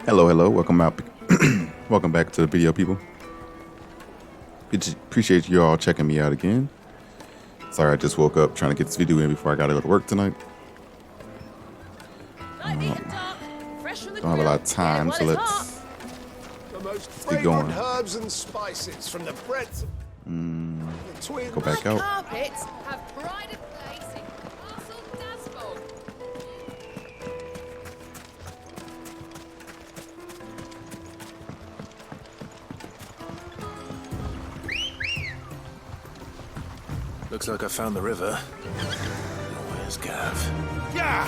Hello, hello. Welcome out. Welcome back to the video, people. Appreciate you all checking me out again. Sorry, I just woke up trying to get this video in before I gotta go to work tonight. Don't have a lot of time, so let's get going. Herbs and spices from the breadth between. Go back out. Carpets have pride of place in Castle Dasbog. Looks like I found the river. Where's Gav? Yeah.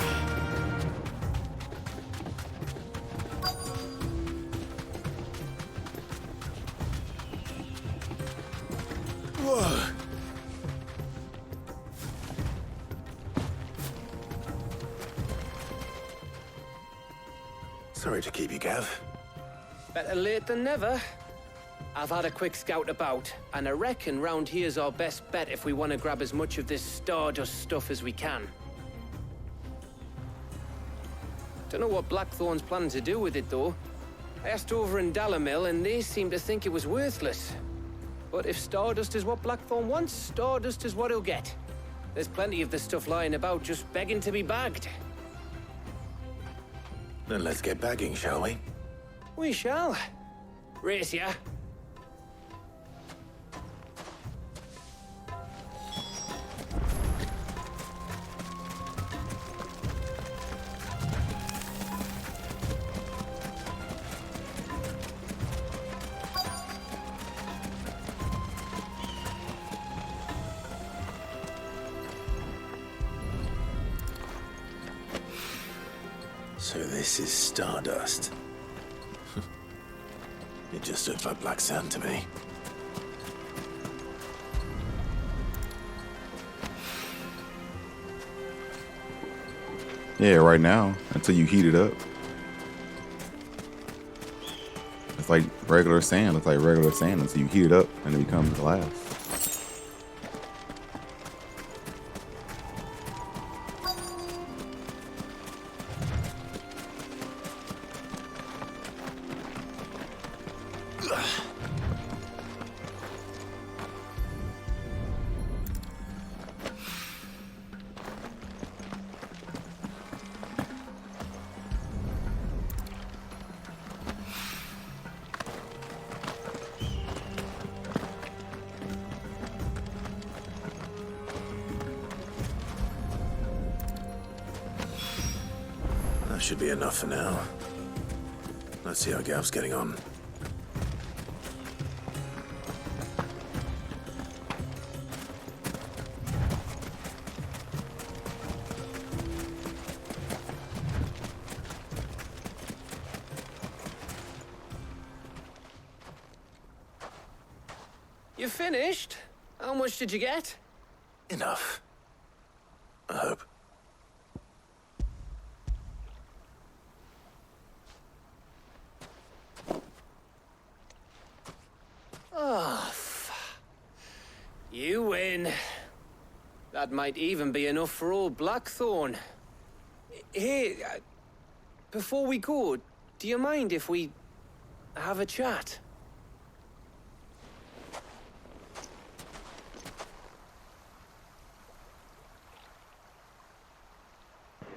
Whoa. Sorry to keep you, Gav. Better late than never. I've had a quick scout about, and I reckon round here's our best bet if we want to grab as much of this Stardust stuff as we can. Don't know what Blackthorn's planning to do with it, though. I asked over in Dalamil, and they seem to think it was worthless. But if Stardust is what Blackthorn wants, Stardust is what he'll get. There's plenty of this stuff lying about, just begging to be bagged. Then let's get bagging, shall we? We shall. Race ya. So this is Stardust. It just looked like black sand to me. Yeah, right now, until you heat it up. It's like regular sand. It's like regular sand until you heat it up and it becomes glass. That should be enough for now. Let's see how Gav's getting on. You finished? How much did you get? Enough. I hope. You win. That might even be enough for old Blackthorn. Hey, before we go, do you mind if we have a chat?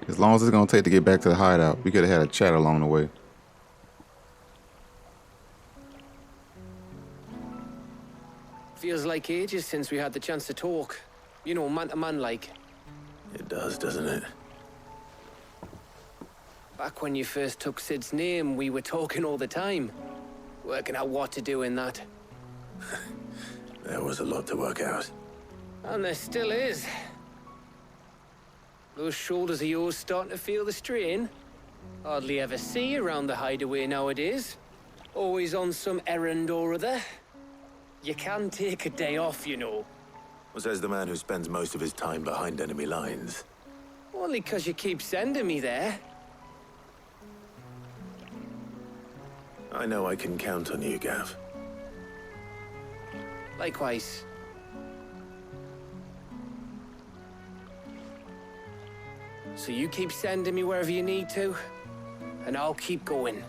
As long as it's gonna take to get back to the hideout, we could have had a chat along the way. Feels like ages since we had the chance to talk. You know, man to man like. It does, doesn't it? Back when you first took Sid's name, we were talking all the time. Working out what to do in that. There was a lot to work out. And there still is. Those shoulders of yours starting to feel the strain. Hardly ever see you around the hideaway nowadays. Always on some errand or other. You can take a day off, you know. Says the man who spends most of his time behind enemy lines. Only 'cause you keep sending me there. I know I can count on you, Gav. Likewise. So you keep sending me wherever you need to, and I'll keep going.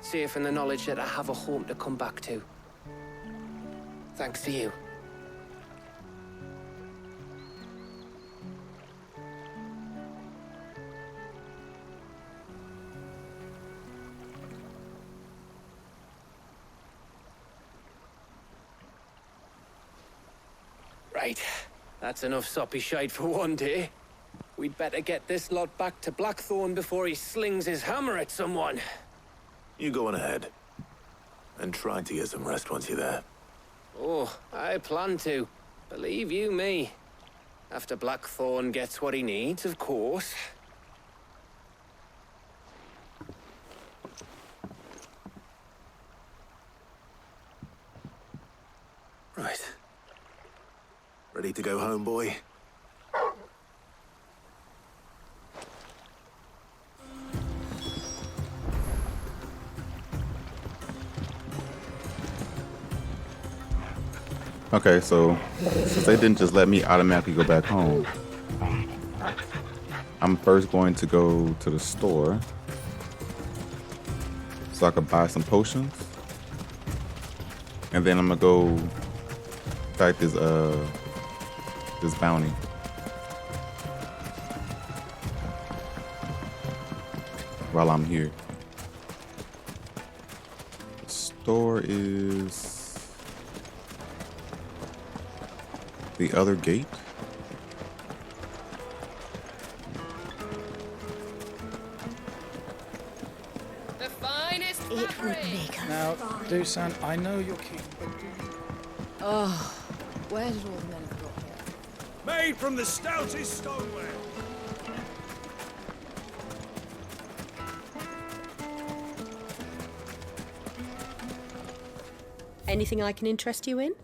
safe in the knowledge that I have a home to come back to. Thanks to you. Right, that's enough soppy shite for one day. We'd better get this lot back to Blackthorn before he slings his hammer at someone. You go on ahead. And try to get some rest once you're there. Oh, I plan to. Believe you me. After Blackthorn gets what he needs, of course. Right. Ready to go home, boy? Okay, so since they didn't just let me automatically go back home, I'm first going to go to the store so I could buy some potions, and then I'm gonna go fight this bounty. While I'm here, the store is the other gate. The finest It would fabric. make a Now, fine. Dusan, I know you're keen, but do you... Oh, where did all the men have got here? Made from the stoutest stoneware. Anything I can interest you in?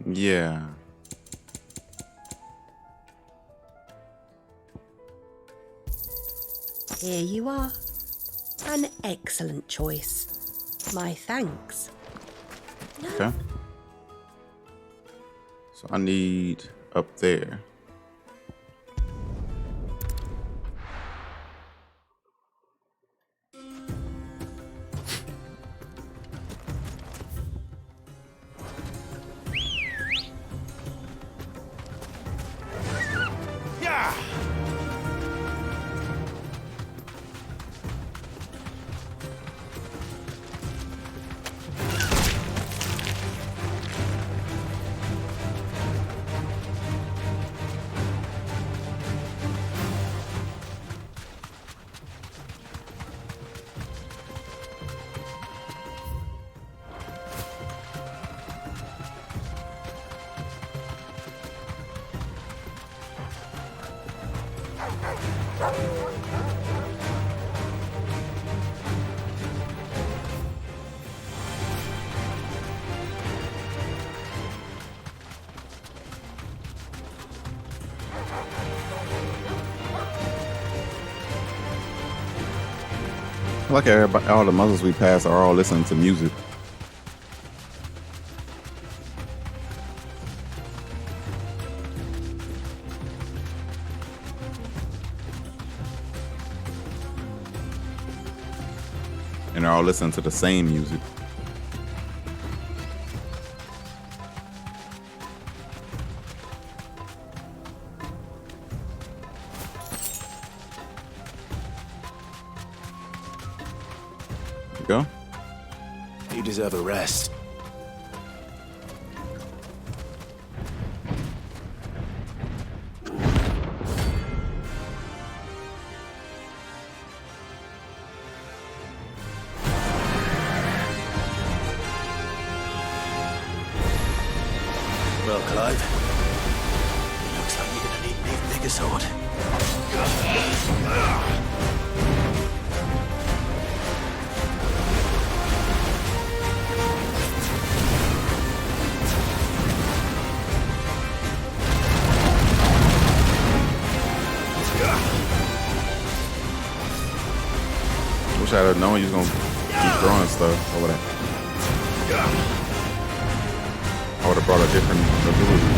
Yeah. Here you are. An excellent choice. My thanks. Okay. So I need up there. Yeah! Like everybody, all the muzzles we pass are all listening to music. And they're all listening to the same music. Go. You deserve a rest. Well, Clive, it looks like you're gonna need an even bigger sword. Wish I had known you was gonna keep throwing stuff over there. I would have brought a different ability.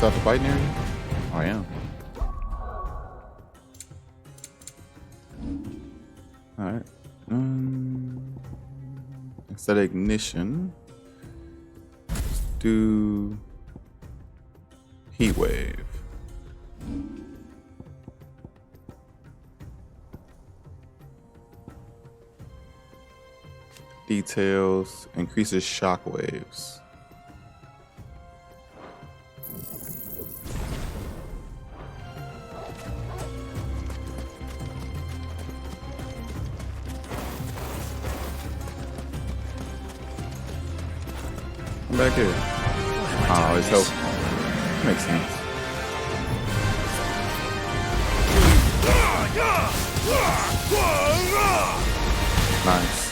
out the fighting area? Oh, I am. Alright. Instead of ignition, let's do heat wave. Details increases shock waves. Come back here. Oh, it's helpful. Makes sense. Nice.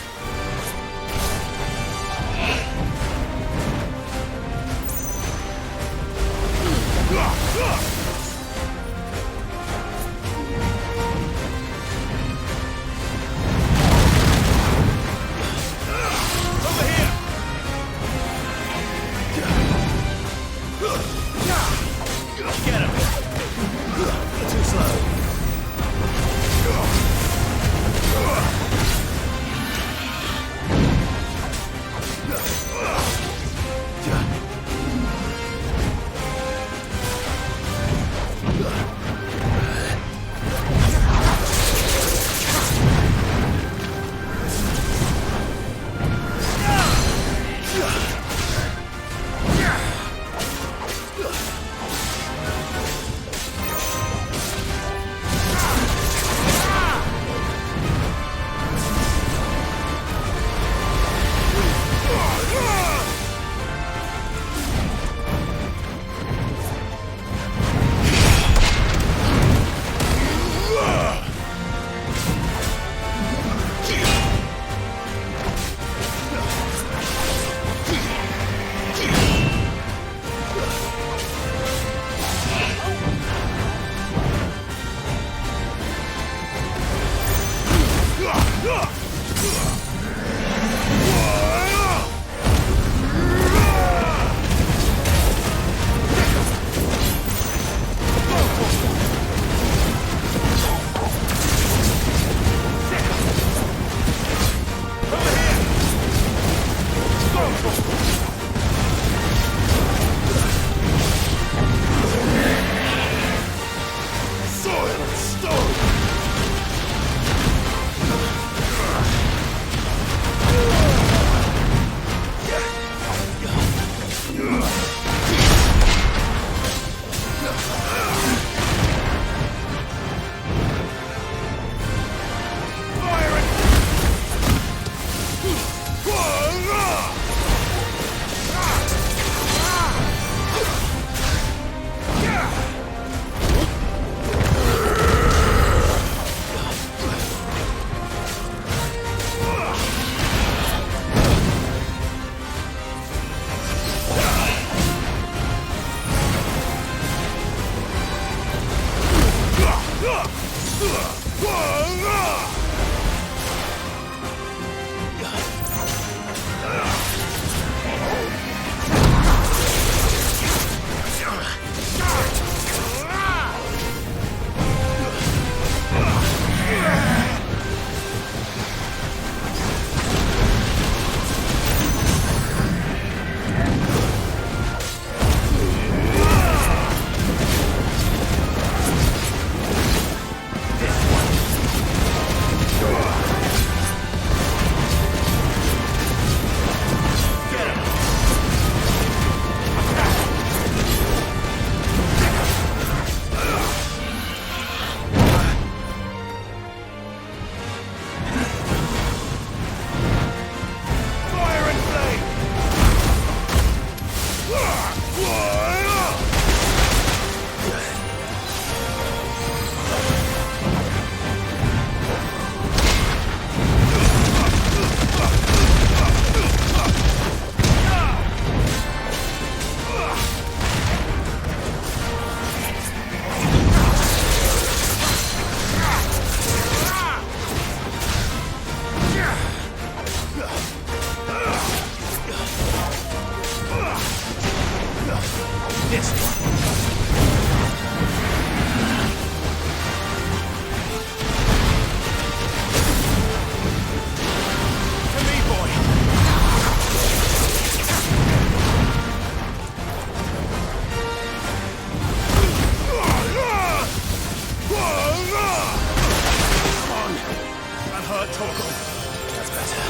That's better.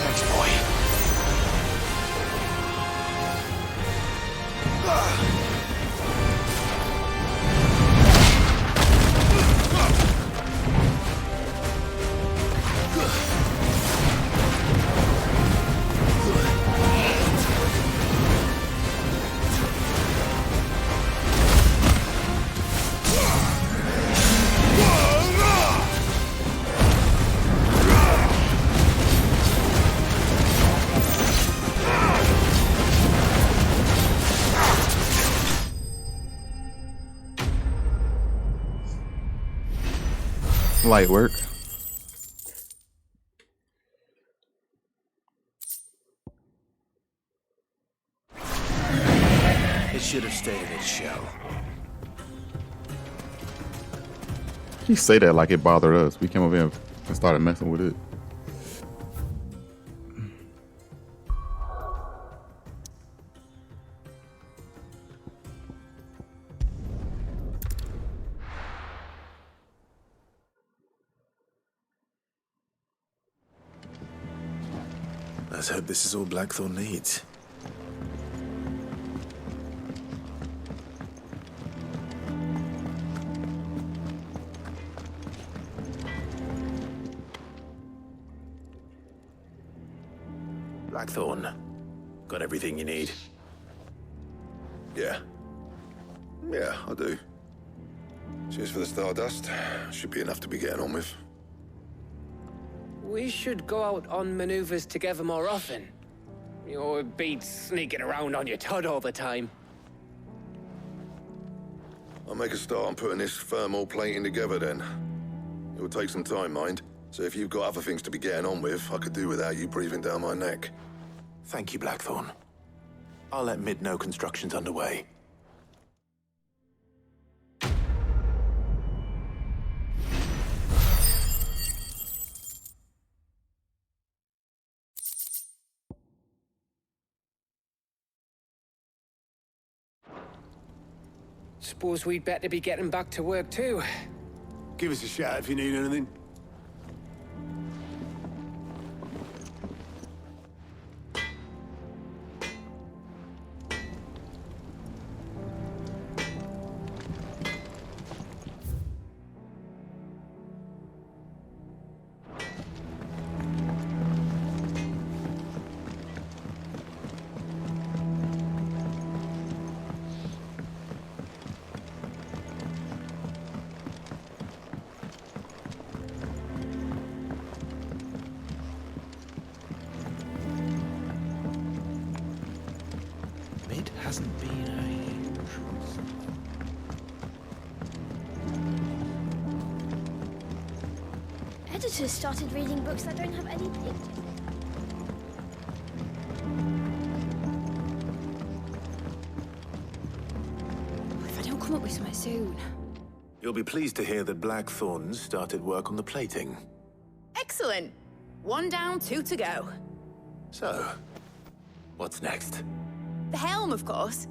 Thanks, boy. Light work. It should have stayed in its shell. You say that like it bothered us. We came over here and started messing with it. Let's hope this is all Blackthorn needs. Blackthorn, got everything you need? Yeah, I do. Cheers for the Stardust. Should be enough to be getting on with. We should go out on maneuvers together more often. You know, it beats sneaking around on your Todd all the time. I'll make a start on putting this thermal plating together then. It will take some time, mind. So if you've got other things to be getting on with, I could do without you breathing down my neck. Thank you, Blackthorn. I'll let Mid know construction's underway. Suppose we'd better be getting back to work too. Give us a shout if you need anything. Mid hasn't been a Editors started reading books that don't have any pictures. If I don't come up with something soon. You'll be pleased to hear that Blackthorn started work on the plating. Excellent. 1 down, 2 to go. So, what's next? The helm, of course.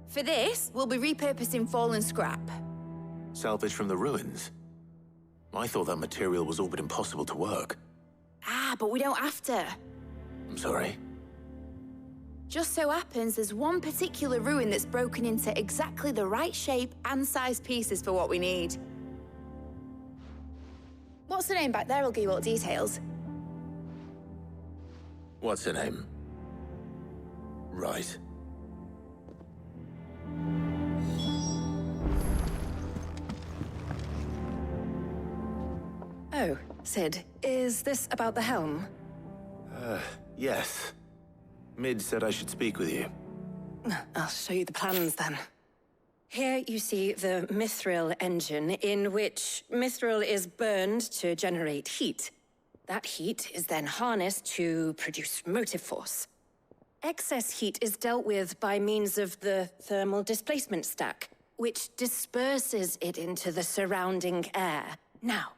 For this, we'll be repurposing fallen scrap. Salvage from the ruins? I thought that material was all but impossible to work. Ah, but we don't have to. I'm sorry. Just so happens there's one particular ruin that's broken into exactly the right shape and size pieces for what we need. What's the name back there? I'll give you all the details. What's her name? Right. Oh, Sid, is this about the helm? Yes. Mid said I should speak with you. I'll show you the plans then. Here you see the mithril engine, in which mithril is burned to generate heat. That heat is then harnessed to produce motive force. Excess heat is dealt with by means of the thermal displacement stack, which disperses it into the surrounding air. Now,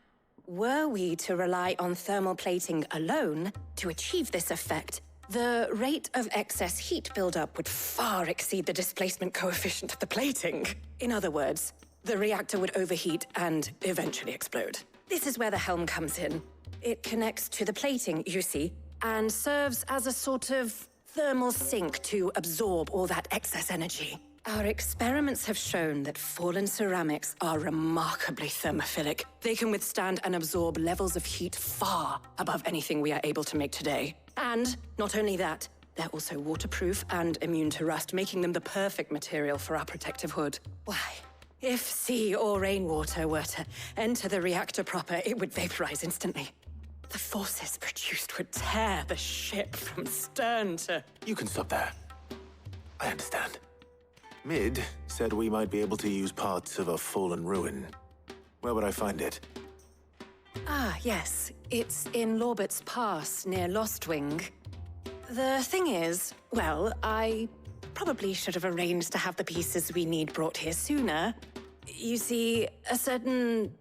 were we to rely on thermal plating alone to achieve this effect, the rate of excess heat buildup would far exceed the displacement coefficient of the plating. In other words, the reactor would overheat and eventually explode. This is where the helm comes in. It connects to the plating, you see, and serves as a sort of thermal sink to absorb all that excess energy. Our experiments have shown that fallen ceramics are remarkably thermophilic. They can withstand and absorb levels of heat far above anything we are able to make today. And not only that, they're also waterproof and immune to rust, making them the perfect material for our protective hood. Why? If sea or rainwater were to enter the reactor proper, it would vaporize instantly. The forces produced would tear the ship from stern to... You can stop there. I understand. Mid said we might be able to use parts of a fallen ruin. Where would I find it? Ah, yes. It's in Lorbert's Pass, near Lostwing. The thing is, well, I probably should have arranged to have the pieces we need brought here sooner. You see, a certain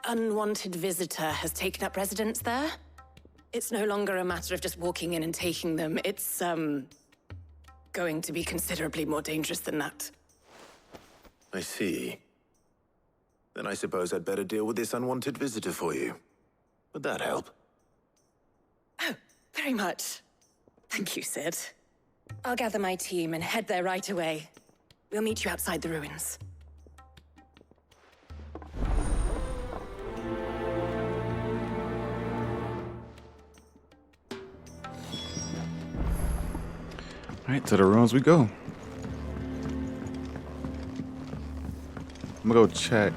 unwanted visitor has taken up residence there. It's no longer a matter of just walking in and taking them. It's, going to be considerably more dangerous than that. I see. Then I suppose I'd better deal with this unwanted visitor for you. Would that help? Oh, very much. Thank you, Sid. I'll gather my team and head there right away. We'll meet you outside the ruins. All right, to the ruins we go. I'm gonna go check.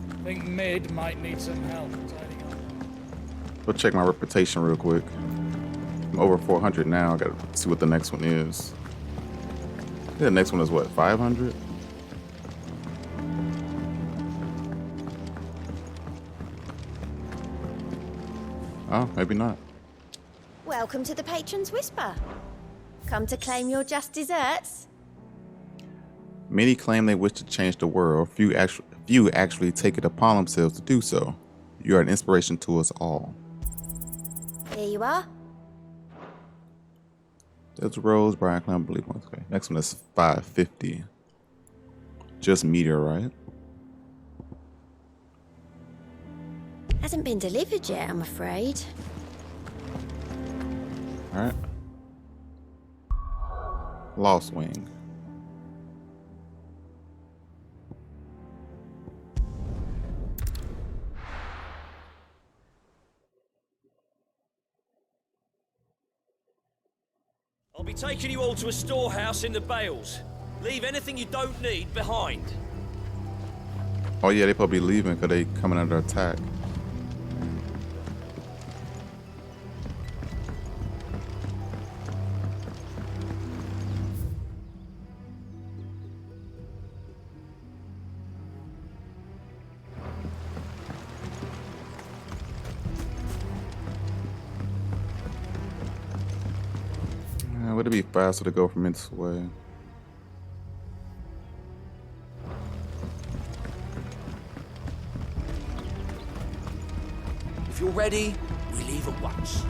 I think Mid might need some help tidying up. Go check my reputation real quick. I'm over 400 now. I gotta see what the next one is. I think the next one is what, 500? Oh, maybe not. Welcome to the Patron's Whisper. Come to claim your just desserts? Many claim they wish to change the world. Few actually take it upon themselves to do so. You are an inspiration to us all. Here you are. That's Rose, Brian Clown, believe. Okay, next one is 550. Just meteorite. Hasn't been delivered yet, I'm afraid. All right. Lost Wing. I'll be taking you all to a storehouse in the Bales. Leave anything you don't need behind. Oh yeah, they probably leaving because they coming under attack. Would it be faster to go from this way? If you're ready, we leave at once.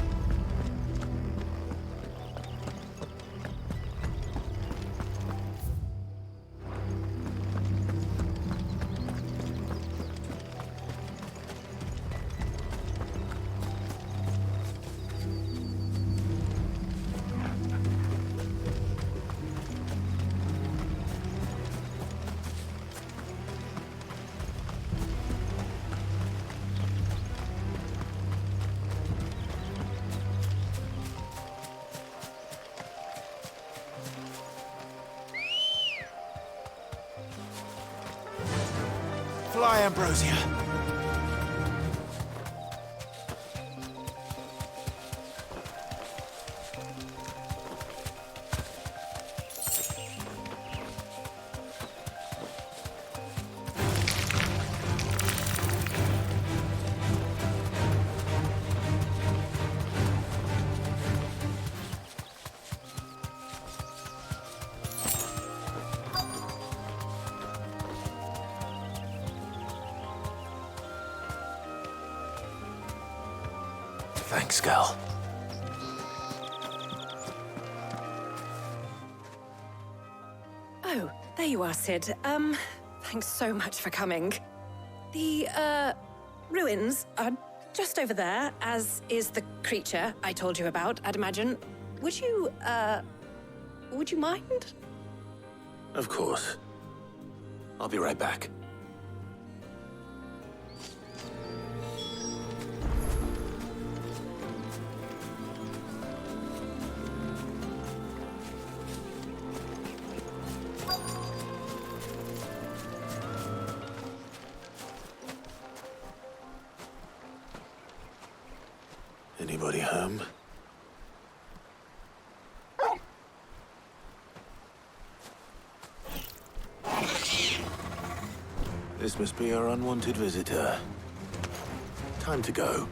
Fly, Ambrosia. Thanks, girl. Oh, there you are, Sid. Thanks so much for coming. The, ruins are just over there, as is the creature I told you about, I'd imagine. Would you mind? Of course. I'll be right back. Anybody home? This must be our unwanted visitor. Time to go.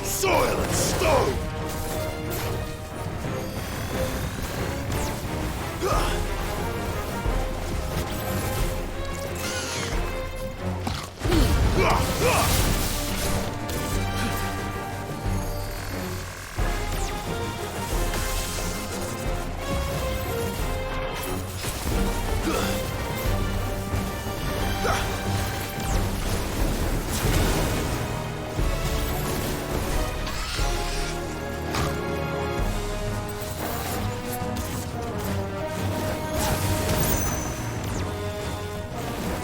Soil and stone!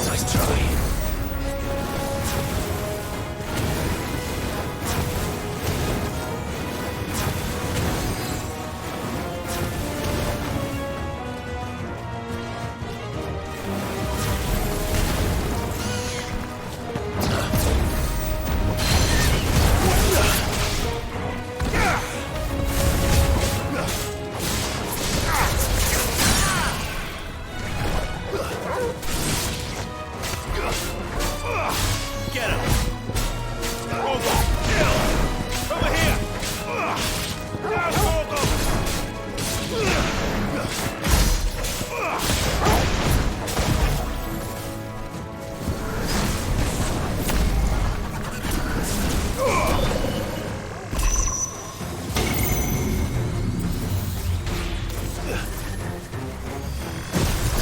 Nice try. Get him! Torgal, kill! Over here! Now, Torgal!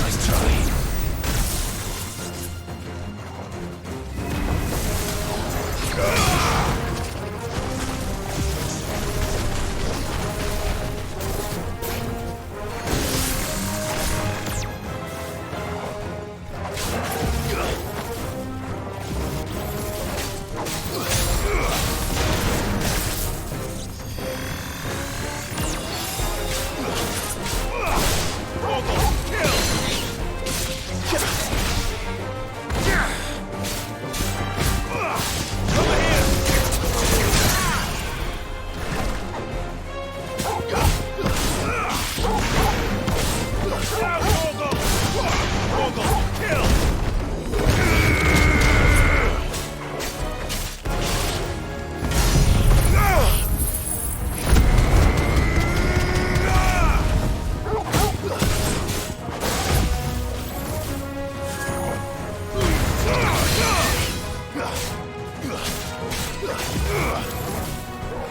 Nice try.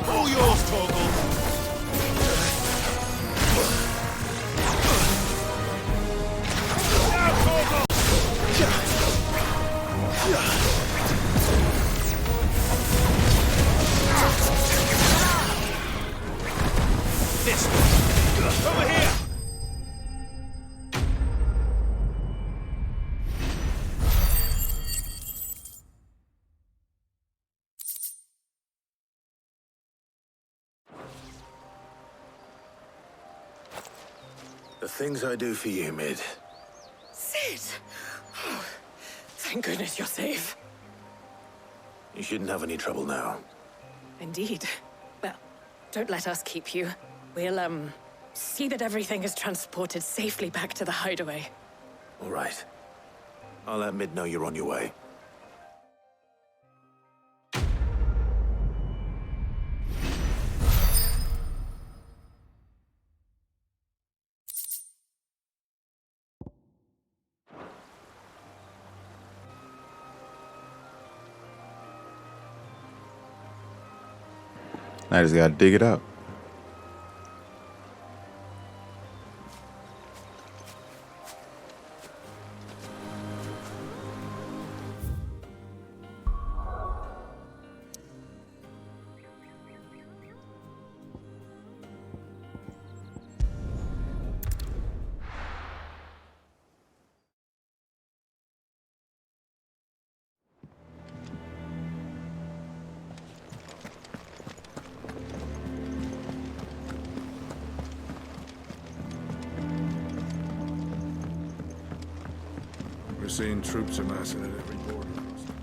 All yours, Torgal! Now, Torgal! This way! Over here! The things I do for you, Mid. Sid! Oh, thank goodness you're safe. You shouldn't have any trouble now. Indeed. Well, don't let us keep you. We'll, see that everything is transported safely back to the hideaway. All right. I'll let Mid know you're on your way. I just gotta dig it up. We're seeing troops amassing at every border crossing.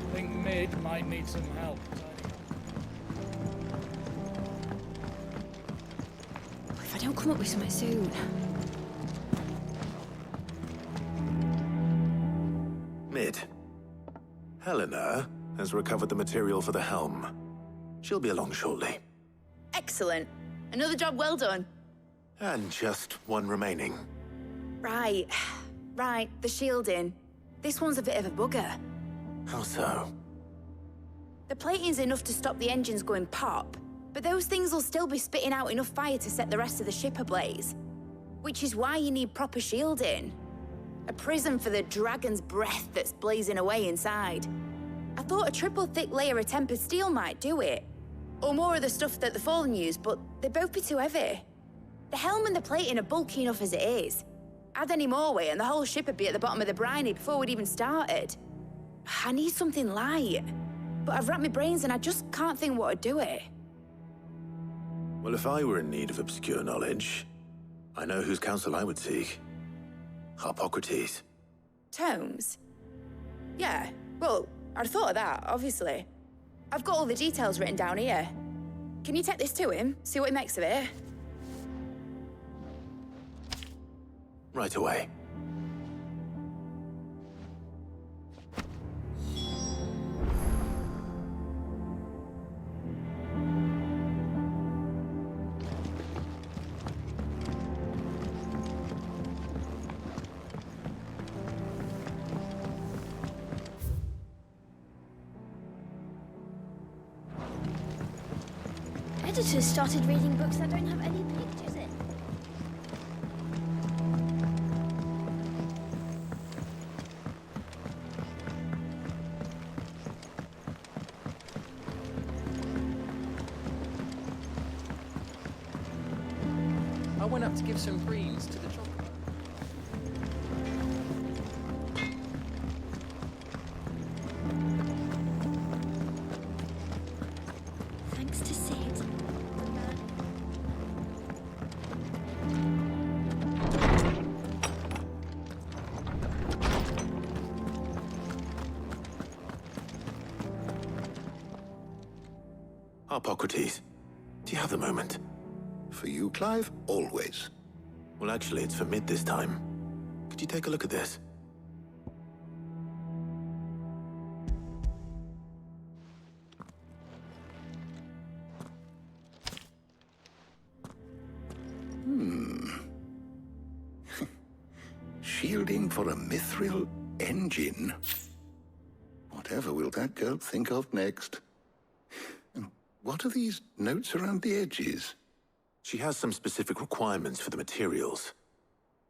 I think Mid might need some help. If I don't come up with something soon. Mid. Helena has recovered the material for the helm. She'll be along shortly. Excellent. Another job well done. And just one remaining. Right. Right, the shielding. This one's a bit of a bugger. How so? The plating's enough to stop the engines going pop, but those things will still be spitting out enough fire to set the rest of the ship ablaze. Which is why you need proper shielding. A prison for the dragon's breath that's blazing away inside. I thought a triple thick layer of tempered steel might do it. Or more of the stuff that the Fallen use, but they'd both be too heavy. The helm and the plating are bulky enough as it is. Add any more weight and the whole ship would be at the bottom of the briny before we'd even started. I need something light. But I've racked my brains and I just can't think what would do it. Well, if I were in need of obscure knowledge, I know whose counsel I would seek. Harpocrates. Tomes? Yeah, well, I'd thought of that, obviously. I've got all the details written down here. Can you take this to him, see what he makes of it? Right away. Editors started reading books that don't have any pictures in. I went up to give some greens to the chocolate. Thanks to Sid. Harpocrates, do you have the moment? For you, Clive, always. Well, actually, it's for Mid this time. Could you take a look at this? Shielding for a mithril engine. Whatever will that girl think of next? And what are these notes around the edges? She has some specific requirements for the materials.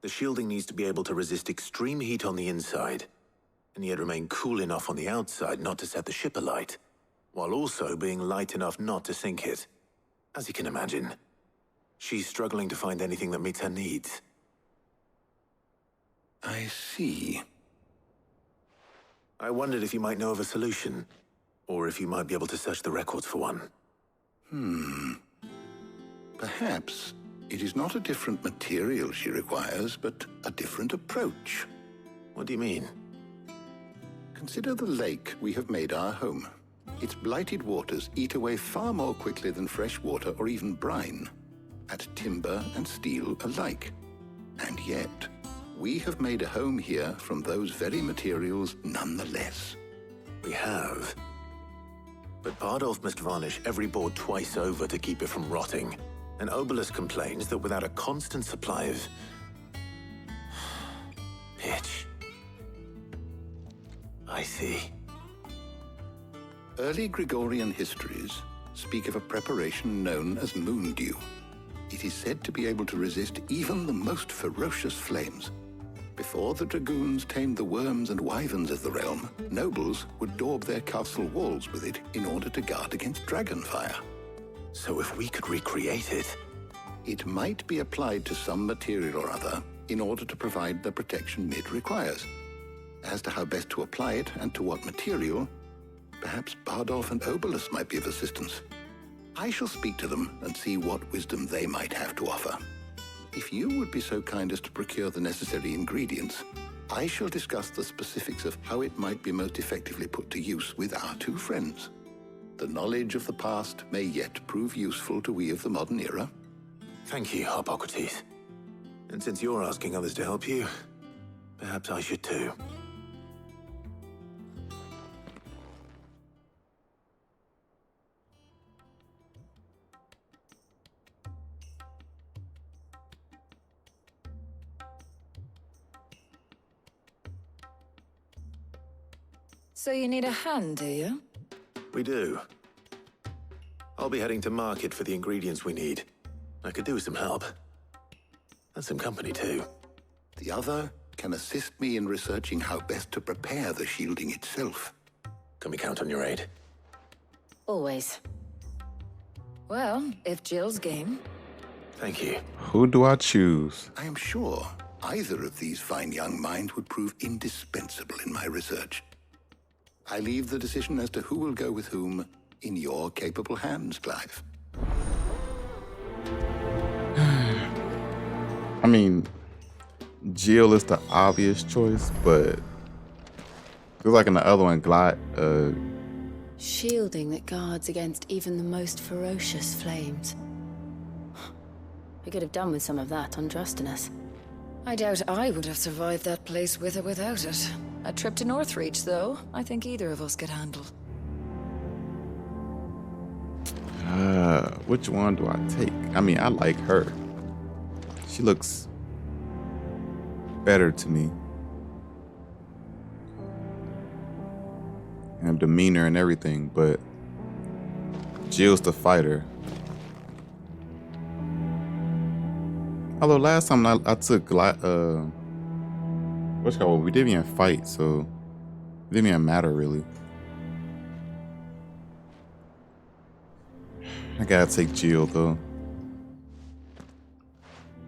The shielding needs to be able to resist extreme heat on the inside, and yet remain cool enough on the outside not to set the ship alight, while also being light enough not to sink it. As you can imagine, she's struggling to find anything that meets her needs. I see. I wondered if you might know of a solution, or if you might be able to search the records for one. Perhaps it is not a different material she requires, but a different approach. What do you mean? Consider the lake we have made our home. Its blighted waters eat away far more quickly than fresh water or even brine, at timber and steel alike. And yet, we have made a home here from those very materials nonetheless. We have. But Bardolph must varnish every board twice over to keep it from rotting. And Obelus complains that without a constant supply of pitch. I see. Early Gregorian histories speak of a preparation known as moon dew. It is said to be able to resist even the most ferocious flames. Before the dragoons tamed the worms and wyverns of the realm, nobles would daub their castle walls with it in order to guard against dragonfire. So if we could recreate it... It might be applied to some material or other in order to provide the protection Mid requires. As to how best to apply it and to what material, perhaps Bardolph and Obelus might be of assistance. I shall speak to them and see what wisdom they might have to offer. If you would be so kind as to procure the necessary ingredients, I shall discuss the specifics of how it might be most effectively put to use with our two friends. The knowledge of the past may yet prove useful to we of the modern era. Thank you, Hippocrates. And since you're asking others to help you, perhaps I should too. So you need a hand, do you? We do. I'll be heading to market for the ingredients we need. I could do with some help. And some company, too. The other can assist me in researching how best to prepare the shielding itself. Can we count on your aid? Always. Well, if Jill's game. Thank you. Who do I choose? I am sure either of these fine young minds would prove indispensable in my research. I leave the decision as to who will go with whom in your capable hands, Clive. I mean, Jill is the obvious choice, but feels like in the other one, Shielding that guards against even the most ferocious flames. We could have done with some of that on Drustinus. I doubt I would have survived that place with or without it. A trip to Northreach, though, I think either of us could handle. which one do I take? I mean, I like her. She looks better to me. And demeanor and everything, but Jill's the fighter. Although last time I took what's it called? We didn't even fight, so it didn't even matter really. I gotta take Jill though.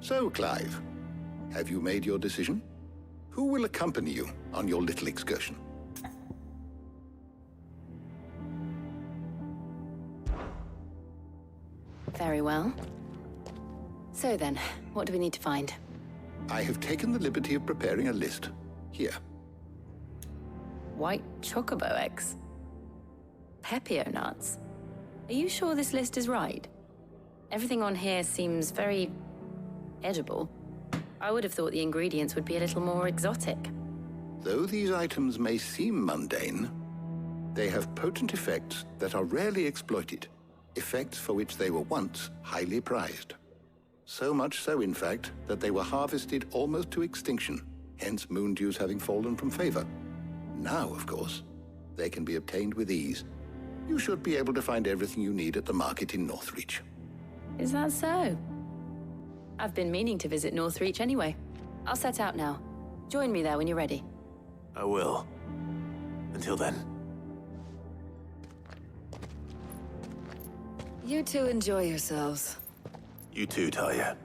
So, Clive, have you made your decision? Who will accompany you on your little excursion? Very well. So then, what do we need to find? I have taken the liberty of preparing a list. Here. White chocobo eggs. Pepio nuts. Are you sure this list is right? Everything on here seems very edible. I would have thought the ingredients would be a little more exotic. Though these items may seem mundane, they have potent effects that are rarely exploited, effects for which they were once highly prized. So much so, in fact, that they were harvested almost to extinction, hence moon dews having fallen from favor. Now, of course, they can be obtained with ease. You should be able to find everything you need at the market in Northreach. Is that so? I've been meaning to visit Northreach anyway. I'll set out now. Join me there when you're ready. I will. Until then. You two enjoy yourselves. You too, Talia.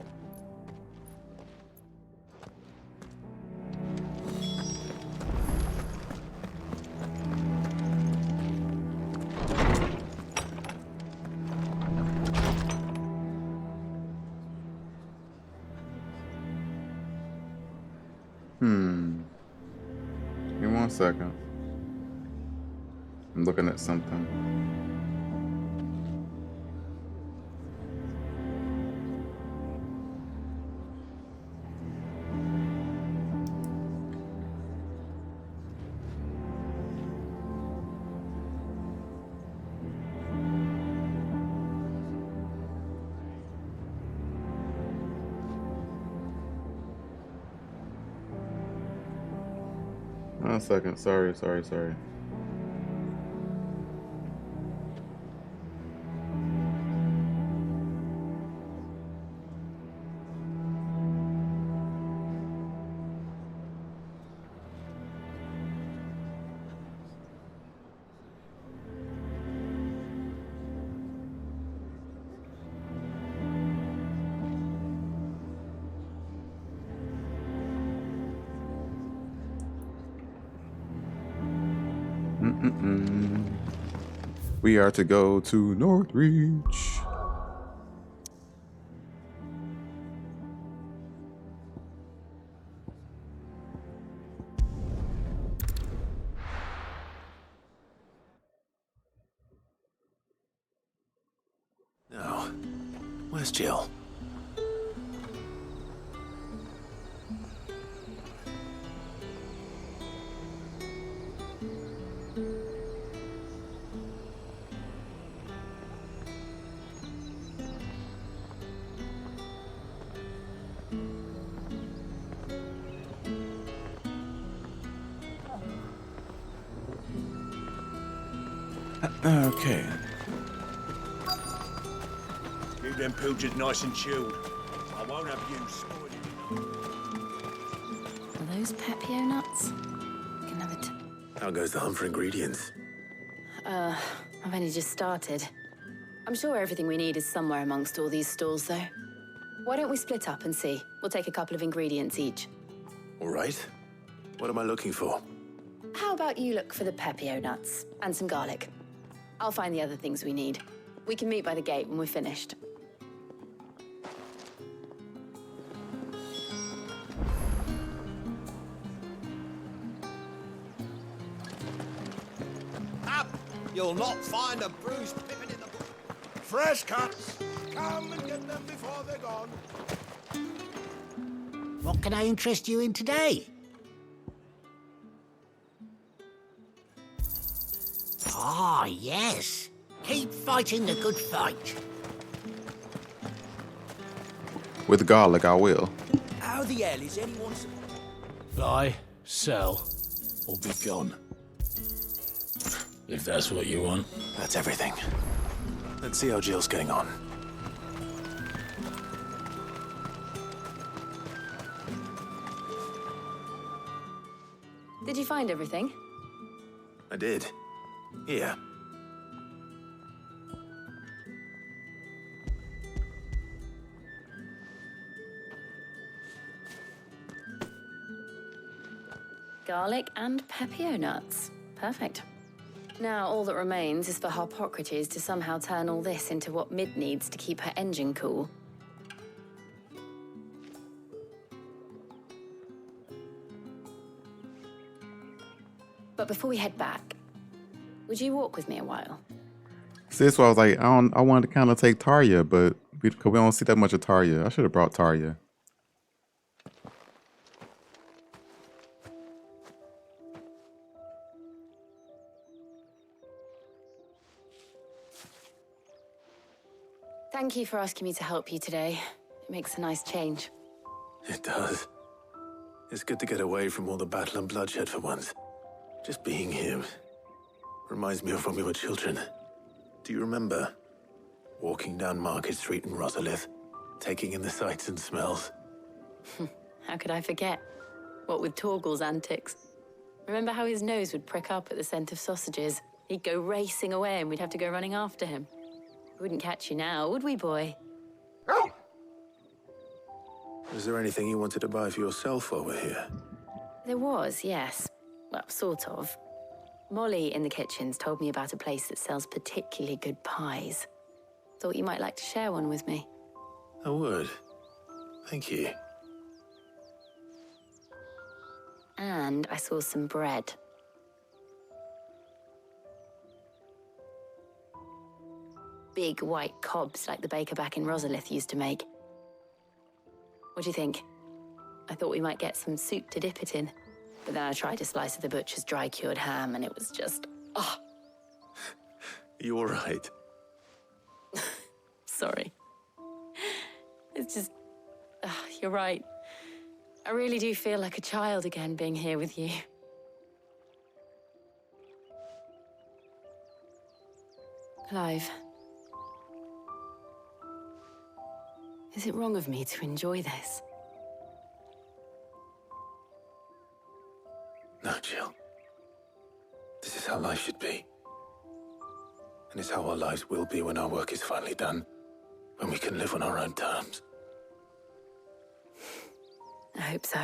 Give me 1 second. I'm looking at something. 1 second. Sorry. We are to go to Northreach. Now, where's Jill? Okay. Keep them pilchards nice and chilled. I won't have you spoiling. Are those Pepio nuts? Can have it. How goes the hunt for ingredients? I've only just started. I'm sure everything we need is somewhere amongst all these stalls, though. Why don't we split up and see? We'll take a couple of ingredients each. All right. What am I looking for? How about you look for the Pepio nuts and some garlic? I'll find the other things we need. We can meet by the gate when we're finished. Up! You'll not find a bruised pippin in the... Fresh cuts! Come and get them before they're gone. What can I interest you in today? Ah, yes. Keep fighting the good fight. With garlic, I will. How the hell is anyone... Buy, sell, or be gone. If that's what you want. That's everything. Let's see how Jill's getting on. Did you find everything? I did. Here. Garlic and Pepio nuts. Perfect. Now all that remains is for Harpocrates to somehow turn all this into what Mid needs to keep her engine cool. But before we head back, would you walk with me a while? See, that's why I was like, I wanted to kind of take Tarya, but because we don't see that much of Tarya. I should have brought Tarya. Thank you for asking me to help you today. It makes a nice change. It does. It's good to get away from all the battle and bloodshed for once. Just being here reminds me of when we were children. Do you remember? Walking down Market Street in Rosalith, taking in the sights and smells. How could I forget? What with Torgal's antics. Remember how his nose would prick up at the scent of sausages? He'd go racing away and we'd have to go running after him. We wouldn't catch you now, would we, boy? Was there anything you wanted to buy for yourself while we're here? There was, yes. Well, sort of. Molly in the kitchens told me about a place that sells particularly good pies. Thought you might like to share one with me. I would. Thank you. And I saw some bread. Big white cobs like the baker back in Rosalith used to make. What do you think? I thought we might get some soup to dip it in. But then I tried a slice of the butcher's dry-cured ham and it was just... oh. You all right? Sorry. It's just... you're right. I really do feel like a child again being here with you. Clive. Is it wrong of me to enjoy this? No, Jill. This is how life should be. And it's how our lives will be when our work is finally done. When we can live on our own terms. I hope so.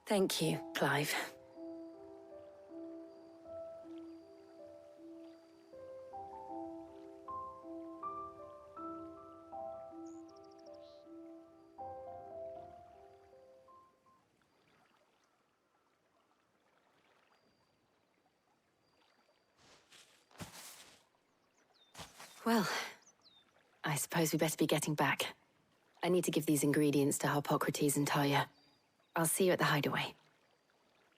Thank you, Clive. Well, I suppose we better be getting back. I need to give these ingredients to Harpocrates and Talia. I'll see you at the hideaway.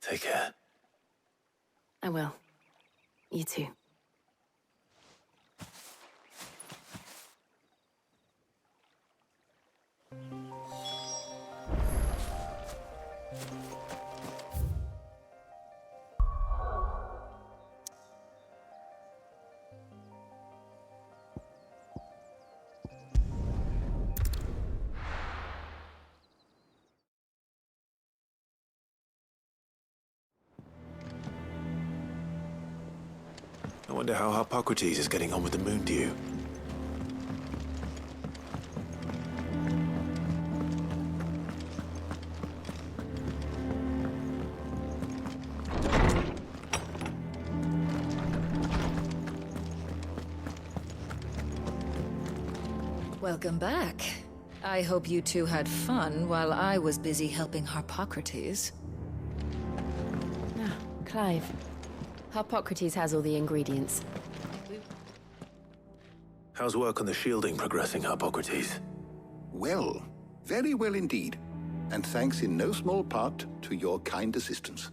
Take care. I will. You too. I wonder how Harpocrates is getting on with the moon dew. Welcome back. I hope you two had fun while I was busy helping Harpocrates. Ah, Clive. Harpocrates has all the ingredients. How's work on the shielding progressing, Harpocrates? Well, very well indeed. And thanks in no small part to your kind assistance.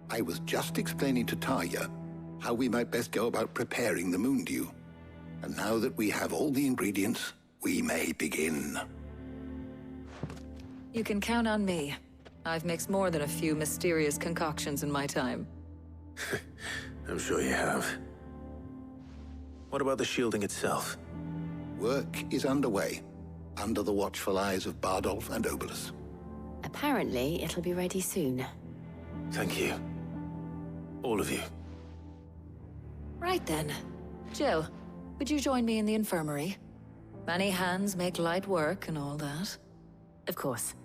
I was just explaining to Talia how we might best go about preparing the moon dew. And now that we have all the ingredients, we may begin. You can count on me. I've mixed more than a few mysterious concoctions in my time. I'm sure you have. What about the shielding itself? Work is underway, under the watchful eyes of Bardolph and Obolus. Apparently, it'll be ready soon. Thank you. All of you. Right then. Jill, would you join me in the infirmary? Many hands make light work and all that. Of course.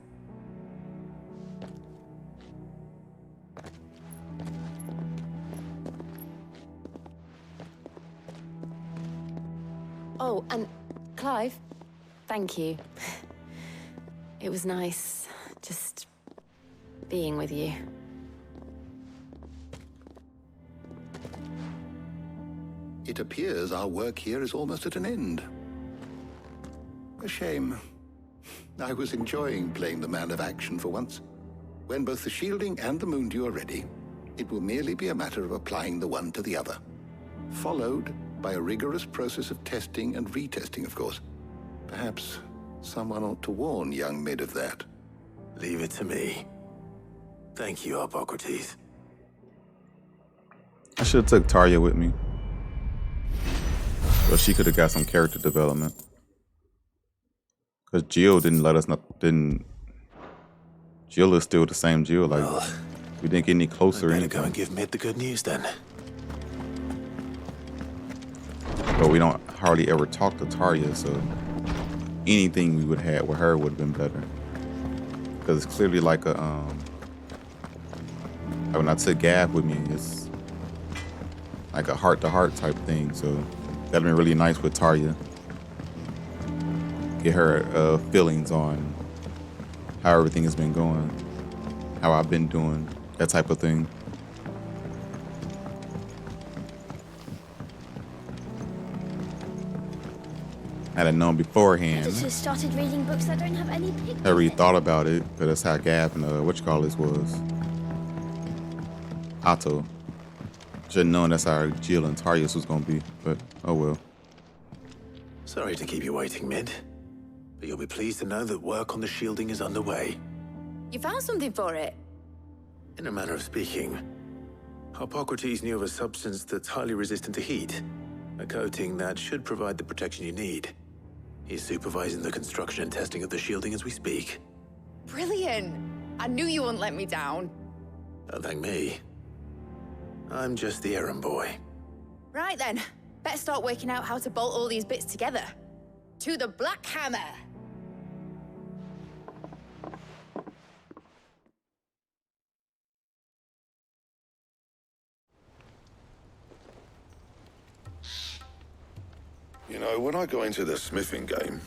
Oh, and Clive, thank you. It was nice, just being with you. It appears our work here is almost at an end. A shame. I was enjoying playing the man of action for once. When both the shielding and the moon dew are ready, it will merely be a matter of applying the one to the other. Followed by a rigorous process of testing and retesting, of course. Perhaps someone ought to warn young Mid of that. Leave it to me. Thank you, Harpocrates. I should have took Talia with me. But she could have got some character development. Because Jill didn't let us Jill is still the same Jill. Like, well, we didn't get any closer. I better go and give Mid the good news then. But we don't hardly ever talk to Talia, so anything we would have had with her would have been better. Because it's clearly like a when I took Gav with me, it's like a heart-to-heart type thing. So that'd been really nice with Talia. Get her feelings on how everything has been going, how I've been doing, that type of thing. Had I known beforehand, Editors started reading books that don't have any pictures. I really thought about it, but that's how Gav and whatchamacallit was. Otto. Should have known that's how Jill and Tarius was gonna be, but oh well. Sorry to keep you waiting, Mid. But you'll be pleased to know that work on the shielding is underway. You found something for it? In a manner of speaking, Harpocrates knew of a substance that's highly resistant to heat. A coating that should provide the protection you need. He's supervising the construction and testing of the shielding as we speak. Brilliant! I knew you wouldn't let me down. Don't thank me. I'm just the errand boy. Right then, better start working out how to bolt all these bits together. To the Black Hammer! You know, when I got into the smithing game,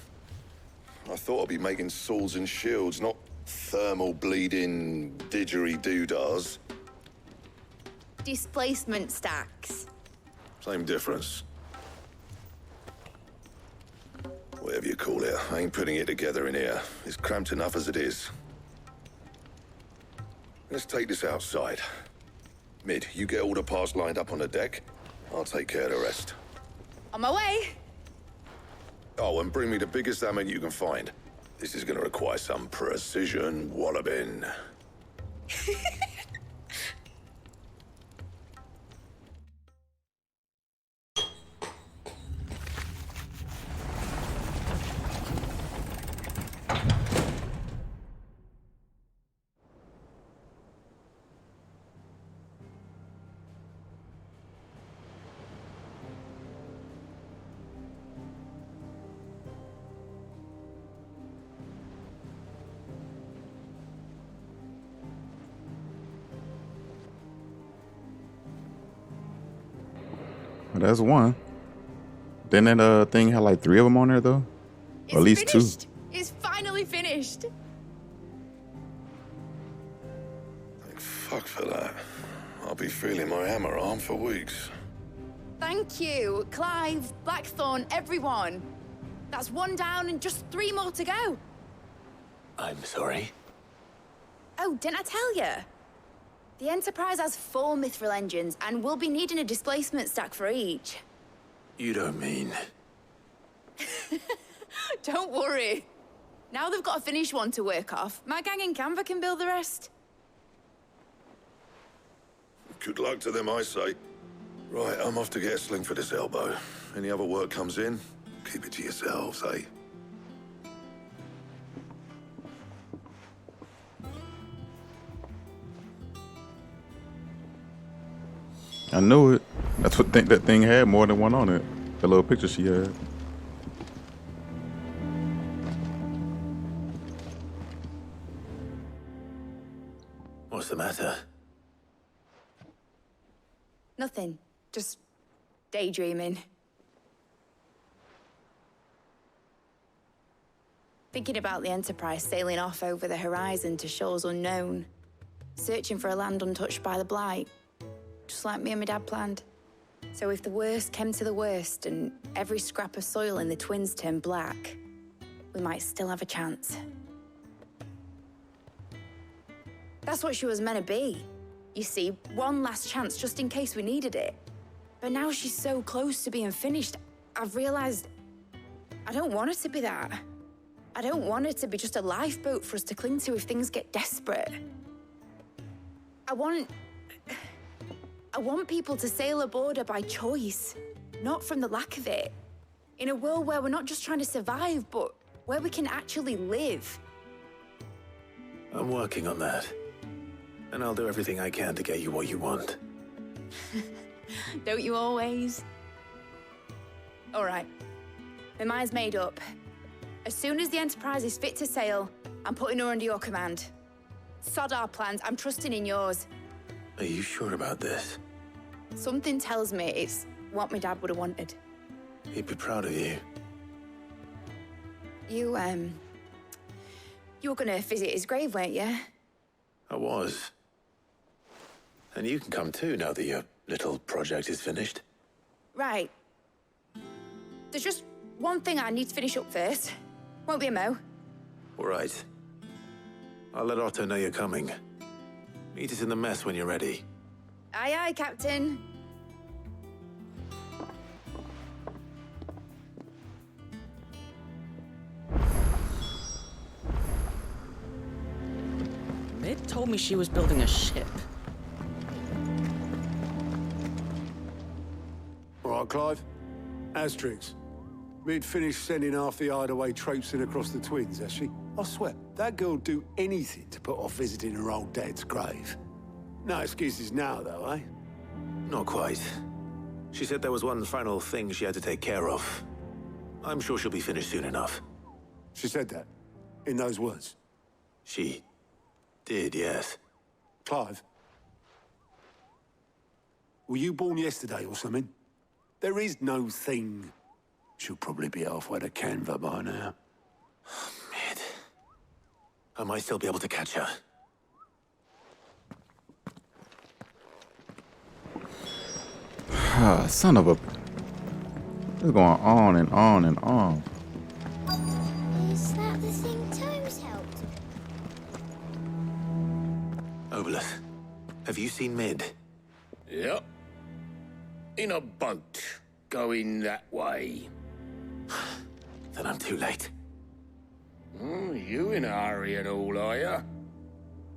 I thought I'd be making swords and shields, not thermal bleeding didgeridoo-dahs. Displacement stacks. Same difference. Whatever you call it, I ain't putting it together in here. It's cramped enough as it is. Let's take this outside. Mid, you get all the parts lined up on the deck. I'll take care of the rest. On my way! Oh, and bring me the biggest hammer you can find. This is gonna require some precision walloping. That's one. Didn't that thing have like 3 of them on there though? Or at least finished. 2. It's finally finished. Thank fuck for that. I'll be feeling my hammer arm for weeks. Thank you, Clive, Blackthorn, everyone. That's 1 down and just 3 more to go. I'm sorry. Oh, didn't I tell you? The Enterprise has 4 mithril engines, and we'll be needing a displacement stack for each. You don't mean... Don't worry. Now they've got a finished one to work off, my gang in Canva can build the rest. Good luck to them, I say. Right, I'm off to get a sling for this elbow. Any other work comes in, keep it to yourselves, eh? I knew it. That's what that thing had more than one on it. The little picture she had. What's the matter? Nothing. Just daydreaming. Thinking about the Enterprise sailing off over the horizon to shores unknown. Searching for a land untouched by the Blight. Just like me and my dad planned. So if the worst came to the worst and every scrap of soil in the Twins turned black, we might still have a chance. That's what she was meant to be. You see, one last chance just in case we needed it. But now she's so close to being finished, I've realized I don't want her to be that. I don't want her to be just a lifeboat for us to cling to if things get desperate. I want people to sail aboard her by choice, not from the lack of it. In a world where we're not just trying to survive, but where we can actually live. I'm working on that. And I'll do everything I can to get you what you want. Don't you always? All right. My mind's made up. As soon as the Enterprise is fit to sail, I'm putting her under your command. Sod our plans, I'm trusting in yours. Are you sure about this? Something tells me it's what my dad would have wanted. He'd be proud of you. You were gonna visit his grave, weren't you? I was. And you can come too now that your little project is finished. Right. There's just one thing I need to finish up first. Won't be a mo. All right. I'll let Otto know you're coming. Meet us in the mess when you're ready. Aye, aye, Captain. Mid told me she was building a ship. All right, Clive. Asterix. Mid finished sending half the hideaway traipsing across the twins, has she? I swear, that girl'd do anything to put off visiting her old dad's grave. No excuses now, though, eh? Not quite. She said there was one final thing she had to take care of. I'm sure she'll be finished soon enough. She said that? In those words? She did, yes. Clive? Were you born yesterday or something? There is no thing. She'll probably be halfway to Canva by now. Mid. I might still be able to catch her. Son of a... It's going on and on and on. Is that the thing Tomes helped? Obolus, have you seen Mid? Yep. In a boat, going that way. Then I'm too late. You in a hurry and all, are ya?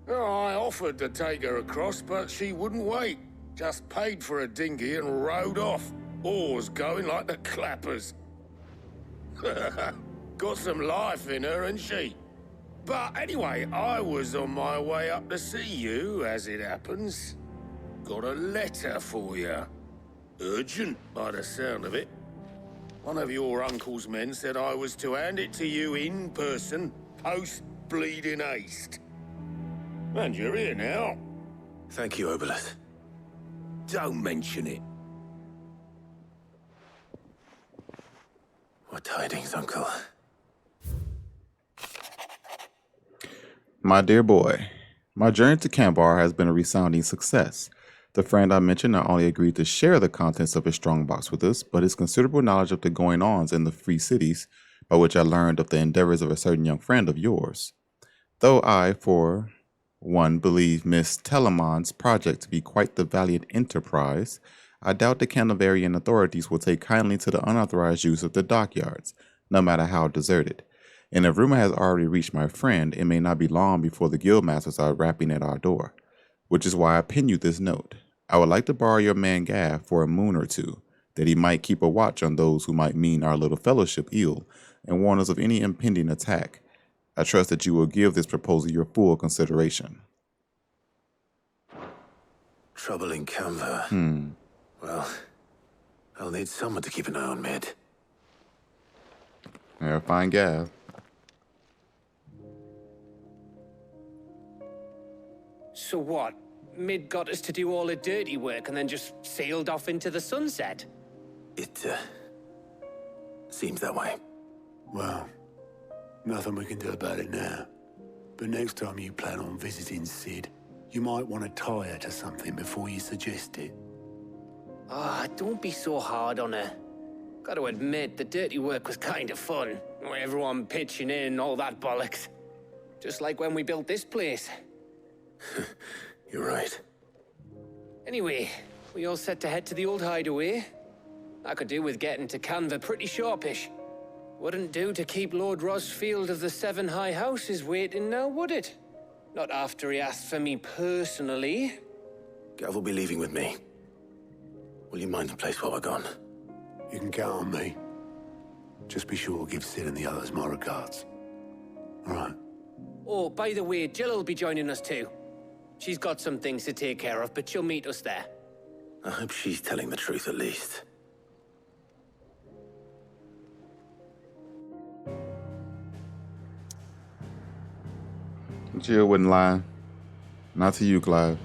Oh, I offered to take her across, but she wouldn't wait. Just paid for a dinghy and rowed off. Oars going like the clappers. Got some life in her, ain't she? But anyway, I was on my way up to see you, as it happens. Got a letter for you. Urgent, by the sound of it. One of your uncle's men said I was to hand it to you in person, post-bleeding haste. And you're here now. Thank you, Obolus. Don't mention it. What tidings, Uncle? My dear boy, my journey to Kambar has been a resounding success. The friend I mentioned not only agreed to share the contents of his strongbox with us, but his considerable knowledge of the going-ons in the free cities, by which I learned of the endeavors of a certain young friend of yours. Though I, for one, believe Miss Telemon's project to be quite the valiant enterprise, I doubt the Canavarian authorities will take kindly to the unauthorized use of the dockyards, no matter how deserted. And if rumor has already reached my friend, it may not be long before the guildmasters are rapping at our door. Which is why I pin you this note. I would like to borrow your man Gav for a moon or two, that he might keep a watch on those who might mean our little fellowship ill, and warn us of any impending attack. I trust that you will give this proposal your full consideration. Trouble in Canva. Well, I'll need someone to keep an eye on Mid. Yeah, fine Gav. So what? Mid got us to do all the dirty work and then just sailed off into the sunset? It, seems that way. Well, nothing we can do about it now. But next time you plan on visiting Sid, you might want to tie her to something before you suggest it. Ah, don't be so hard on her. Got to admit, the dirty work was kind of fun. Everyone pitching in, all that bollocks. Just like when we built this place. You're right. Anyway, we all set to head to the old hideaway. I could do with getting to Canva pretty sharpish. Wouldn't do to keep Lord Rosfield of the Seven High Houses waiting now, would it? Not after he asked for me personally. Gav will be leaving with me. Will you mind the place while we're gone? You can count on me. Just be sure to give Sid and the others my regards. All right. Oh, by the way, Jill will be joining us too. She's got some things to take care of, but she'll meet us there. I hope she's telling the truth at least. Jill wouldn't lie. Not to you, Clive.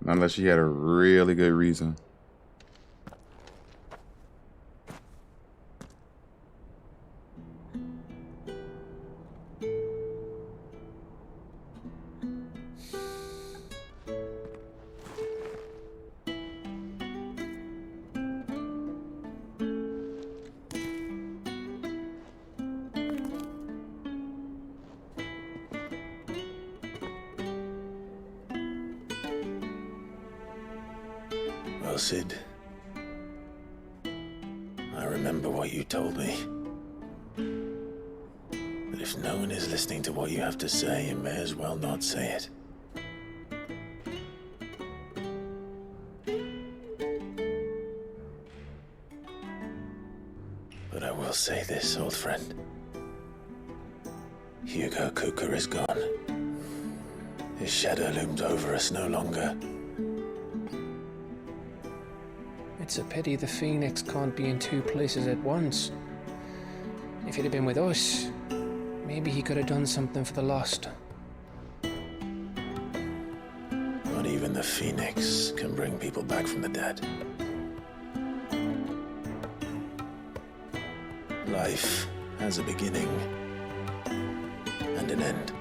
Unless she had a really good reason. Well, Sid, remember what you told me. But if no one is listening to what you have to say, you may as well not say it. But I will say this, old friend. Hugo Cooker is gone. His shadow looms over us no longer. It's a pity the Phoenix can't be in two places at once. If he'd have been with us, maybe he could have done something for the Lost. Not even the Phoenix can bring people back from the dead. Life has a beginning and an end.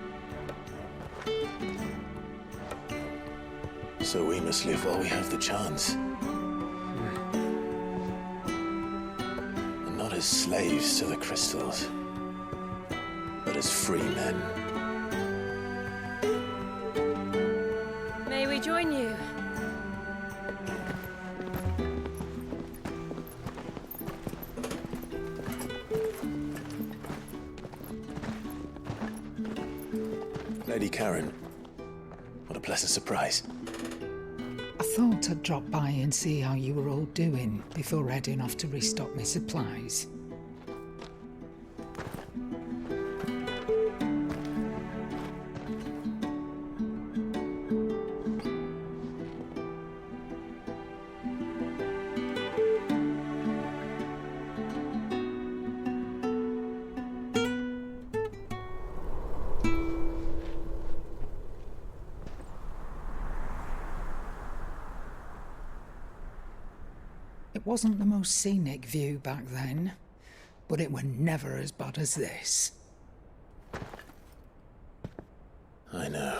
So we must live while we have the chance. And not as slaves to the crystals, but as free men. May we join you? Lady Karen, what a pleasant surprise. I thought I'd drop by and see how you were all doing before heading off to restock my supplies. It wasn't the most scenic view back then, but it were never as bad as this. I know.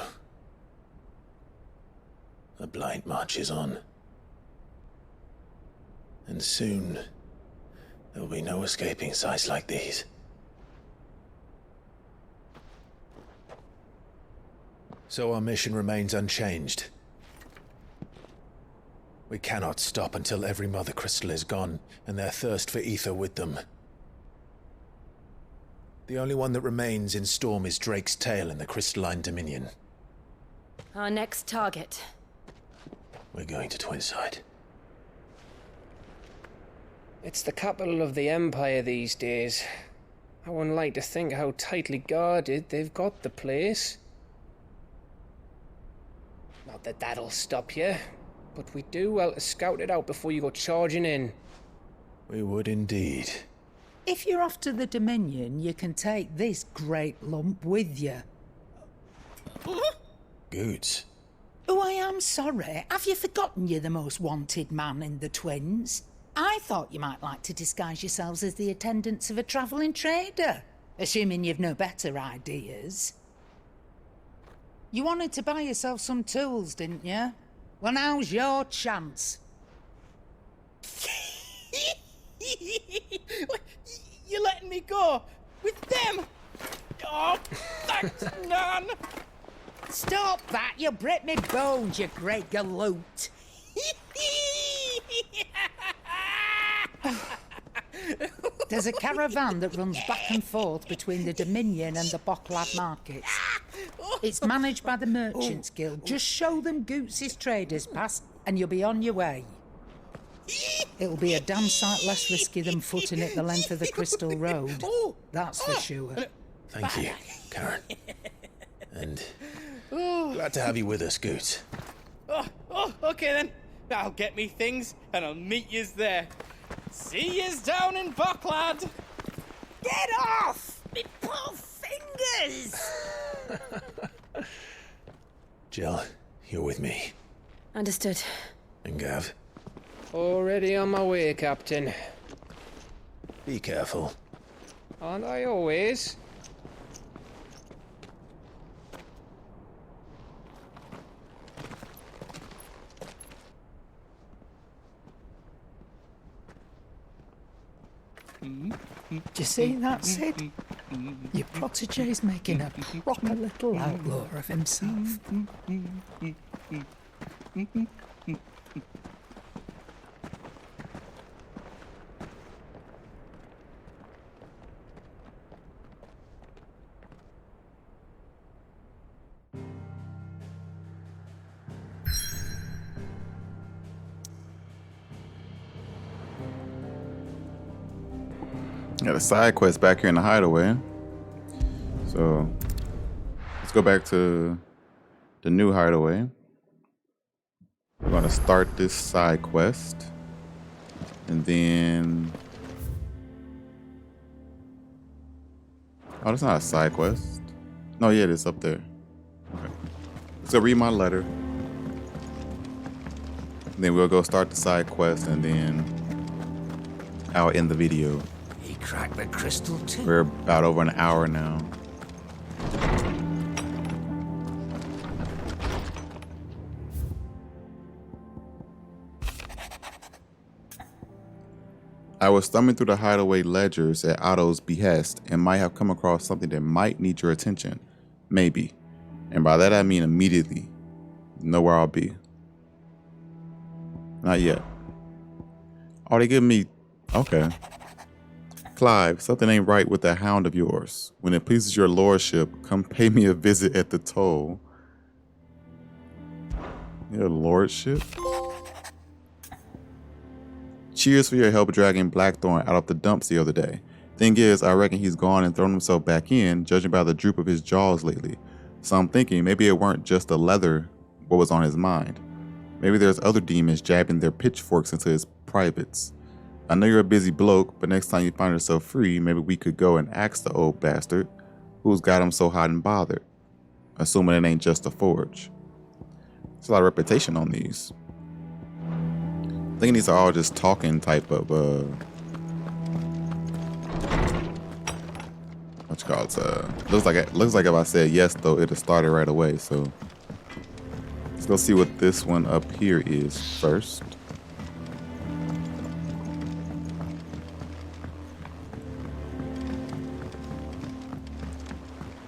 The Blight marches on. And soon, there will be no escaping sights like these. So our mission remains unchanged. We cannot stop until every Mother Crystal is gone, and their thirst for ether with them. The only one that remains in Storm is Drake's tail in the Crystalline Dominion. Our next target. We're going to Twinside. It's the capital of the Empire these days. I wouldn't like to think how tightly guarded they've got the place. Not that that'll stop you, but we do well to scout it out before you go charging in. We would indeed. If you're off to the Dominion, you can take this great lump with you. Goods. Oh, I am sorry. Have you forgotten you're the most wanted man in the Twins? I thought you might like to disguise yourselves as the attendants of a travelling trader, assuming you've no better ideas. You wanted to buy yourself some tools, didn't you? Well, now's your chance. You're letting me go? With them? Oh, thanks, Nan! Stop that! You'll break me bones, you great galoot! There's a caravan that runs back and forth between the Dominion and the Bocklad markets. It's managed by the Merchants Guild. Just show them Goots' traders pass and you'll be on your way. It'll be a damn sight less risky than footing it the length of the Crystal Road. That's for sure. Thank you, Karen. And glad to have you with us, Goots. Okay then. I'll get me things and I'll meet yous there. See yous down in Bocklad. Get off! Me poor fingers! Jill, you're with me. Understood. And Gav, Already on my way, Captain. be careful. Aren't I always? Do you see that, Sid? Your protege's making a proper little outlaw of himself. Got a side quest back here in the hideaway. So let's go back to the new hideaway. We're gonna start this side quest. And then... Oh, that's not a side quest. No, yeah, it's up there. Okay. So read my letter. And then we'll go start the side quest and then I'll end the video. He cracked the crystal too. We're about over an hour now. I was thumbing through the hideaway ledgers at Otto's behest and might have come across something that might need your attention. Maybe. And by that I mean immediately. Know where I'll be. Not yet. Oh, they give me... Okay. Clive, something ain't right with that hound of yours. When it pleases your lordship, come pay me a visit at the toll. Your lordship? Cheers for your help dragging Blackthorn out of the dumps the other day. Thing is, I reckon he's gone and thrown himself back in, judging by the droop of his jaws lately. So I'm thinking maybe it weren't just the leather what was on his mind. Maybe there's other demons jabbing their pitchforks into his privates. I know you're a busy bloke, but next time you find yourself free, maybe we could go and ask the old bastard who's got him so hot and bothered. Assuming it ain't just a forge. There's a lot of reputation on these. I think these are all just talking type of what you call it? Looks like if I said yes though, it'll start it right away. So let's go see what this one up here is first.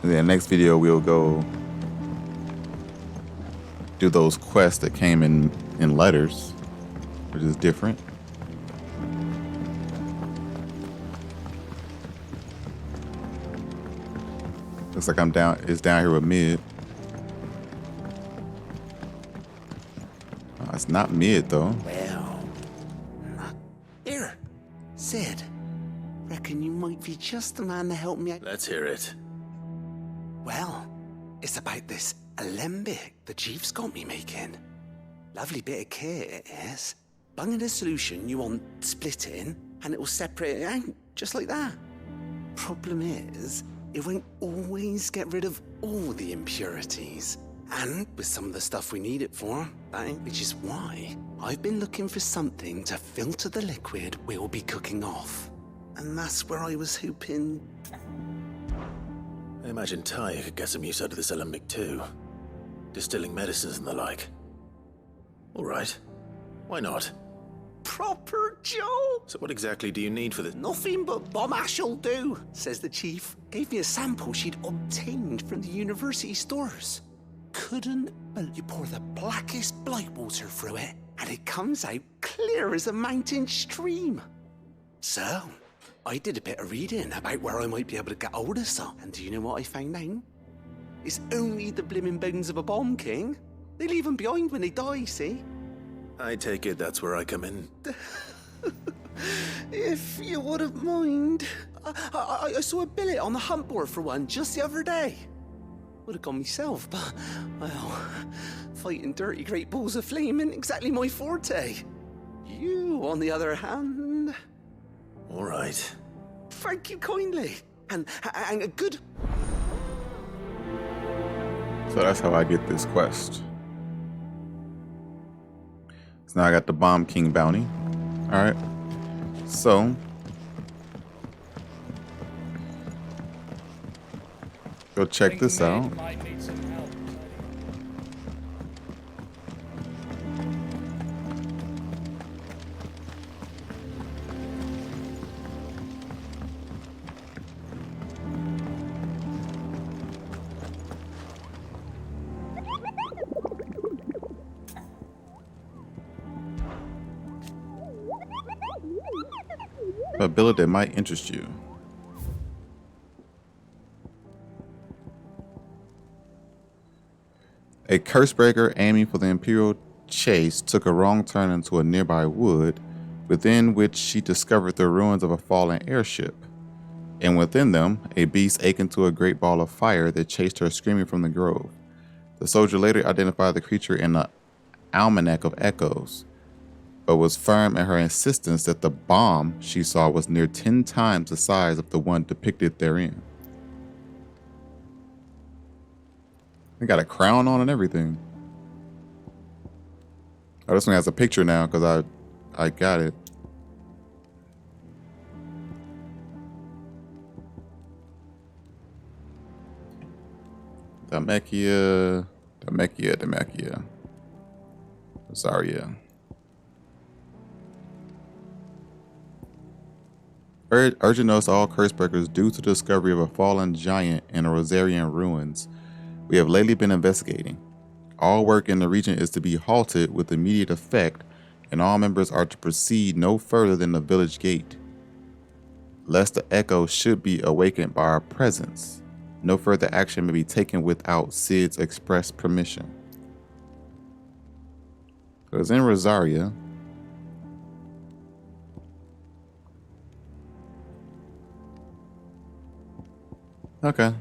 And then next video we'll go do those quests that came in letters, which is different. Looks like it's down here with Mid. Oh, it's not Mid though. Well, here, Sid. Reckon you might be just the man to help me out. Let's hear it. Well, it's about this alembic the chief's got me making. Lovely bit of kit it is. Bung in a solution you want splitting, and it will separate it out, just like that. Problem is, it won't always get rid of all the impurities. And with some of the stuff we need it for, which is why I've been looking for something to filter the liquid we'll be cooking off. And that's where I was hoping... I imagine Ty could get some use out of this alembic too. Distilling medicines and the like. All right. Why not? Proper Joe! So what exactly do you need for this? Nothing but bomb ash'll do, says the chief. Gave me a sample she'd obtained from the university stores. Couldn't, well, you pour the blackest blight water through it, and it comes out clear as a mountain stream. So, I did a bit of reading about where I might be able to get hold of some, and do you know what I found out? It's only the blimmin' bones of a bomb king. They leave them behind when they die, see? I take it that's where I come in. If you wouldn't mind. I saw a billet on the hunt board for one just the other day. Would have gone myself, but, well, fighting dirty great balls of flame isn't exactly my forte. You, on the other hand... All right. Thank you kindly. And a good... So that's how I get this quest. So now I got the Bomb King bounty. Alright. So go check this out. A billet that might interest you. A cursebreaker aiming for the Imperial chase took a wrong turn into a nearby wood, within which she discovered the ruins of a fallen airship. and within them, a beast akin to a great ball of fire that chased her screaming from the grove. The soldier later identified the creature in the Almanac of Echoes, but was firm in her insistence that the bomb she saw was near 10 times the size of the one depicted therein. They got a crown on and everything. Oh, this one has a picture now because I got it. Demacia. Zarya. Urgent notice to all Cursebreakers due to the discovery of a fallen giant in the Rosarian ruins. We have lately been investigating. All work in the region is to be halted with immediate effect, and all members are to proceed no further than the village gate. Lest the echo should be awakened by our presence, no further action may be taken without Sid's express permission. So it's in Rosaria. Okay.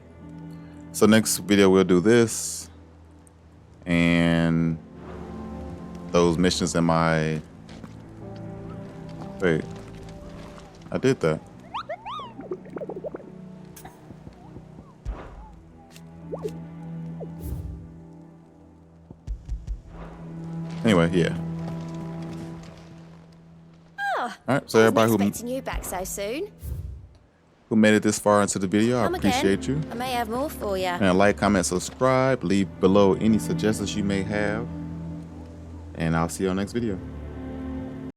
So next video we'll do this and those missions in my... Wait. I did that. Anyway, yeah. Oh, Alright, so everybody wasn't expecting you back so soon. who made it this far into the video, I Come appreciate again. you. I may have more for you. And like, comment, subscribe. Leave below any suggestions you may have. And I'll see you on the next video.